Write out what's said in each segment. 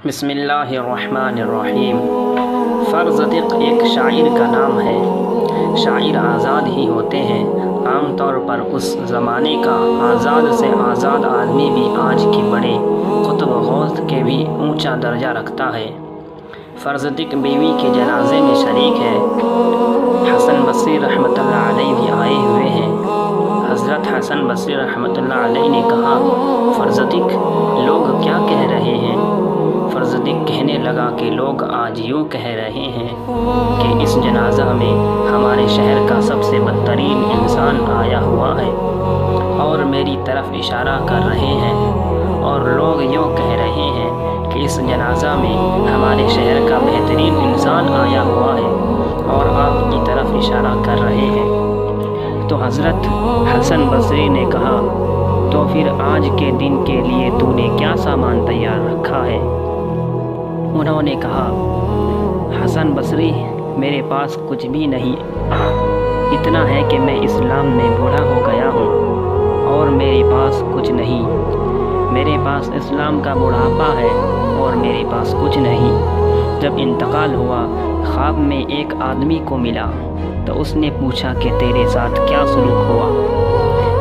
بسم اللہ الرحمن الرحیم۔ فرزدق ایک شاعر کا نام ہے۔ شاعر آزاد ہی ہوتے ہیں۔ عام طور پر اس زمانے کا آزاد سے آزاد آدمی بھی آج کی بڑے قطب غوث کے بھی اونچا درجہ رکھتا ہے۔ فرزدق بیوی کے جنازے میں شریک ہے۔ حسن بصری رحمۃ اللہ علیہ بھی آئے ہوئے ہیں۔ حضرت حسن بصری رحمۃ اللہ علیہ نے کہا، فرزدق لوگ کیا کہہ رہے ہیں؟ فرزدق کہنے لگا کہ لوگ آج یوں کہہ رہے ہیں کہ اس جنازہ میں ہمارے شہر کا سب سے بدترین انسان آیا ہوا ہے اور میری طرف اشارہ کر رہے ہیں، اور لوگ یوں کہہ رہے ہیں کہ اس جنازہ میں ہمارے شہر کا بہترین انسان آیا ہوا ہے اور آپ کی طرف اشارہ کر رہے ہیں۔ تو حضرت حسن بصری نے کہا، تو پھر آج کے دن کے لیے تو نے کیا سامان تیار رکھا ہے؟ انہوں نے کہا، حسن بصری میرے پاس کچھ بھی نہیں، اتنا ہے کہ میں اسلام میں بوڑھا ہو گیا ہوں اور میرے پاس کچھ نہیں۔ میرے پاس اسلام کا بڑھاپا ہے اور میرے پاس کچھ نہیں۔ جب انتقال ہوا، خواب میں ایک آدمی کو ملا تو اس نے پوچھا کہ تیرے ساتھ کیا سلوک ہوا؟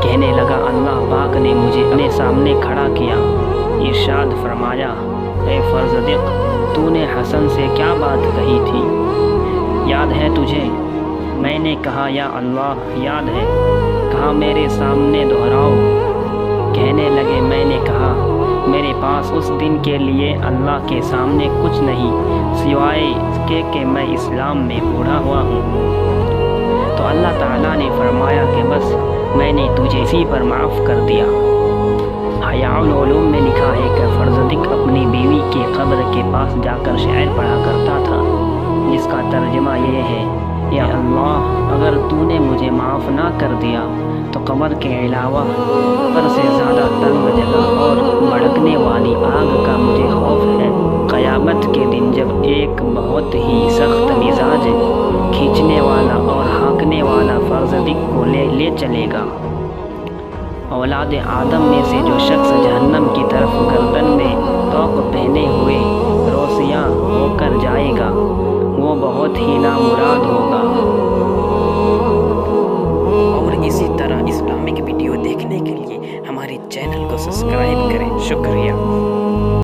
کہنے لگا، اللہ پاک نے مجھے اپنے سامنے کھڑا کیا، ارشاد فرمایا، اے فرزدق تو نے حسن سے کیا بات کہی تھی؟ یاد ہے تجھے؟ میں نے کہا، یا اللہ یاد ہے۔ کہا میرے سامنے دہراؤ۔ کہنے لگے، میں نے کہا، میرے پاس اس دن کے لیے اللہ کے سامنے کچھ نہیں سوائے اس کے کہ میں اسلام میں بوڑھا ہوا ہوں۔ تو اللہ تعالیٰ نے فرمایا کہ بس میں نے تجھے اسی پر معاف کر دیا۔ احیاء العلوم میں لکھا ہے کہ فرزدق اپنی بیوی کی قبر کے پاس جا کر شعر پڑھا کرتا تھا، جس کا ترجمہ یہ ہے، یا اللہ اگر تو نے مجھے معاف نہ کر دیا تو قبر کے علاوہ قبر سے زیادہ تنگ جگہ اور بھڑکنے والی آگ کا مجھے خوف ہے۔ قیامت کے دن جب ایک بہت ہی سخت مزاج کھینچنے والا اور ہانکنے والا فرزدق کو لے چلے گا، اولاد آدم میں سے جو شخص جہنم کی طرف گردن میں توق پہنے ہوئے روسیاں ہو کر جائے گا،